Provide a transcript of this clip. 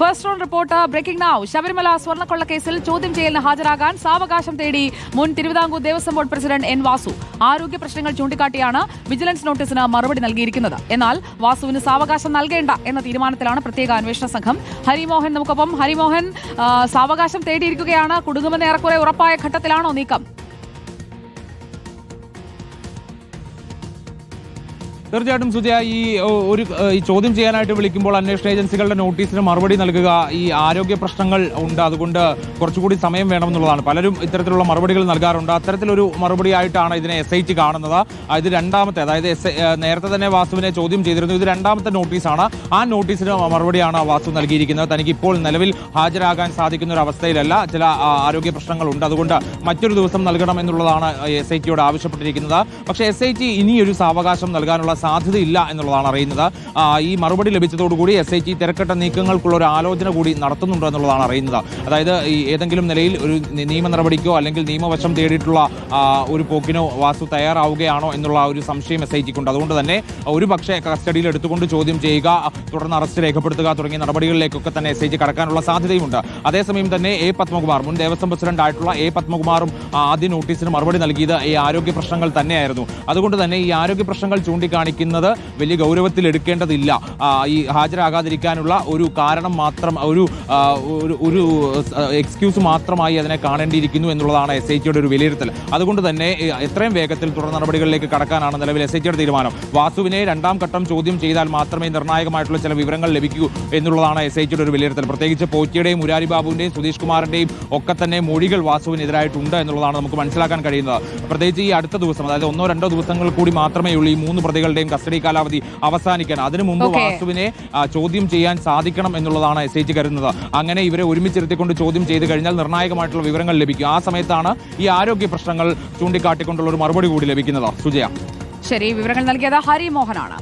First round report breaking now. Sabarimala സ്വർണ്ണക്കൊള്ള കേസിൽ ചോദ്യം ചെയ്യലിന് ഹാജരാകാൻ സാവകാശം തേടി മുൻ Thiruvithamkoor Devaswom board president N Vasu. ആരോഗ്യ പ്രശ്നങ്ങൾ ചൂണ്ടിക്കാട്ടിയാണ് വിജിലൻസ് നോട്ടീസിന് മറുപടി നൽകിയിരിക്കുന്നത്. എന്നാൽ വാസുവിന് സാവകാശം നൽകേണ്ട എന്ന തീരുമാനത്തിലാണ് പ്രത്യേക അന്വേഷണ സംഘം. ഹരിമോഹൻ നമുക്കൊപ്പം. ഹരിമോഹൻ, സാവകാശം തേടിയിരിക്കുകയാണ്. കുടുങ്ങുമെന്ന് ഏറെക്കുറെ ഉറപ്പായ ഘട്ടത്തിലാണോ നീക്കം? തീർച്ചയായിട്ടും സുജയ, ഈ ചോദ്യം ചെയ്യാനായിട്ട് വിളിക്കുമ്പോൾ അന്വേഷണ ഏജൻസികളുടെ നോട്ടീസിന് മറുപടി നൽകുക, ഈ ആരോഗ്യ പ്രശ്നങ്ങൾ ഉണ്ട്, അതുകൊണ്ട് കുറച്ചുകൂടി സമയം വേണമെന്നുള്ളതാണ്. പലരും ഇത്തരത്തിലുള്ള മറുപടികൾ നൽകാറുണ്ട്. അത്തരത്തിലൊരു മറുപടിയായിട്ടാണ് ഇതിനെ SIT കാണുന്നത്. ഇത് രണ്ടാമത്തെ, അതായത് നേരത്തെ തന്നെ വാസുവിനെ ചോദ്യം ചെയ്തിരുന്നു. ഇത് രണ്ടാമത്തെ നോട്ടീസാണ്. ആ നോട്ടീസിന് മറുപടിയാണ് വാസു നൽകിയിരിക്കുന്നത്. തനിക്ക് ഇപ്പോൾ നിലവിൽ ഹാജരാകാൻ സാധിക്കുന്ന ഒരു അവസ്ഥയിലല്ല, ചില ആരോഗ്യ പ്രശ്നങ്ങളുണ്ട്, അതുകൊണ്ട് മറ്റൊരു ദിവസം നൽകണം എന്നുള്ളതാണ് SITയോട് ആവശ്യപ്പെട്ടിരിക്കുന്നത്. പക്ഷേ SIT ഇനിയൊരു സാവകാശം നൽകാനുള്ള സാധ്യതയില്ല എന്നുള്ളതാണ് അറിയുന്നത്. ഈ മറുപടി ലഭിച്ചതോടുകൂടി SIT തിരക്കട്ട നീക്കങ്ങൾക്കുള്ള ഒരു ആലോചന കൂടി നടത്തുന്നുണ്ട് എന്നുള്ളതാണ് അറിയുന്നത്. അതായത് ഈ ഏതെങ്കിലും നിലയിൽ ഒരു നിയമ നടപടിക്കോ അല്ലെങ്കിൽ നിയമവശം തേടിയിട്ടുള്ള ഒരു പോക്കിനോ വാസു തയ്യാറാവുകയാണോ എന്നുള്ള ഒരു സംശയം SITക്കുണ്ട്. അതുകൊണ്ട് തന്നെ ഒരു പക്ഷേ കസ്റ്റഡിയിൽ എടുത്തുകൊണ്ട് ചോദ്യം ചെയ്യുക, തുടർന്ന് അറസ്റ്റ് രേഖപ്പെടുത്തുക തുടങ്ങിയ നടപടികളിലേക്കൊക്കെ തന്നെ SIT കടക്കാനുള്ള സാധ്യതയുണ്ട്. അതേസമയം തന്നെ A. പത്മകുമാർ, മുൻ ദേവസ്വം പ്രസിഡന്റ് ആയിട്ടുള്ള A. പത്മകുമാറും ആദ്യ നോട്ടീസിന് മറുപടി നൽകിയത് ഈ ആരോഗ്യ പ്രശ്നങ്ങൾ തന്നെയായിരുന്നു. അതുകൊണ്ട് തന്നെ ഈ ആരോഗ്യ പ്രശ്നങ്ങൾ ചൂണ്ടിക്കാണിക്കുന്നത് വലിയ ഗൗരവത്തിൽ എടുക്കേണ്ടതില്ല. ഈ ഹാജരാകാതിരിക്കാനുള്ള ഒരു കാരണം മാത്രം, ഒരു എക്സ്ക്യൂസ് മാത്രമായി അതിനെ കാണേണ്ടിയിരിക്കുന്നു എന്നുള്ളതാണ് SITയുടെ ഒരു വിലയിരുത്തൽ. അതുകൊണ്ട് തന്നെ എത്രയും വേഗത്തിൽ തുടർ നടപടികളിലേക്ക് കടക്കാനാണ് നിലവിൽ SITയുടെ തീരുമാനം. വാസുവിനെ രണ്ടാം ഘട്ടം ചോദ്യം ചെയ്താൽ മാത്രമേ നിർണായകമായിട്ടുള്ള ചില വിവരങ്ങൾ ലഭിക്കൂ എന്നുള്ളതാണ് SITയുടെ ഒരു വിലയിരുത്തൽ. പ്രത്യേകിച്ച് പോറ്റിയുടെയും മുരാരി ബാബുവിന്റെയും സുധീഷ് കുമാറിന്റെയും ഒക്കെ തന്നെ മൊഴികൾ വാസുവിനെതിരായിട്ടുണ്ട് എന്നുള്ളതാണ് നമുക്ക് മനസ്സിലാക്കാൻ കഴിയുന്നത്. പ്രത്യേകിച്ച് ഈ അടുത്ത ദിവസം, അതായത് 1-2 ദിവസങ്ങൾ കൂടി മാത്രമേ ഉള്ളൂ ഈ 3 പ്രതികളുടെയും കസ്റ്റഡി കാലാവധി അവസാനിക്കാൻ. അതിനു മുമ്പ് വാസുവിനെ ചോദ്യം ചെയ്യാൻ സാധിക്കണം എന്നുള്ളതാണ് SIT കരുതുന്നത്. അങ്ങനെ ഇവരെ ഒരുമിച്ചിരുത്തിക്കൊണ്ട് ചോദ്യം ചെയ്ത് കഴിഞ്ഞാൽ നിർണായകമായിട്ടുള്ള വിവരങ്ങൾ ലഭിക്കും. ആ സമയത്താണ് ഈ ആരോഗ്യ പ്രശ്നങ്ങൾ ചൂണ്ടിക്കാട്ടിക്കൊണ്ടുള്ള ഒരു മറുപടി കൂടി ലഭിക്കുന്നത്. സുജയ, ശരി, വിവരങ്ങൾ നൽകിയത് ഹരിമോഹനാണ്.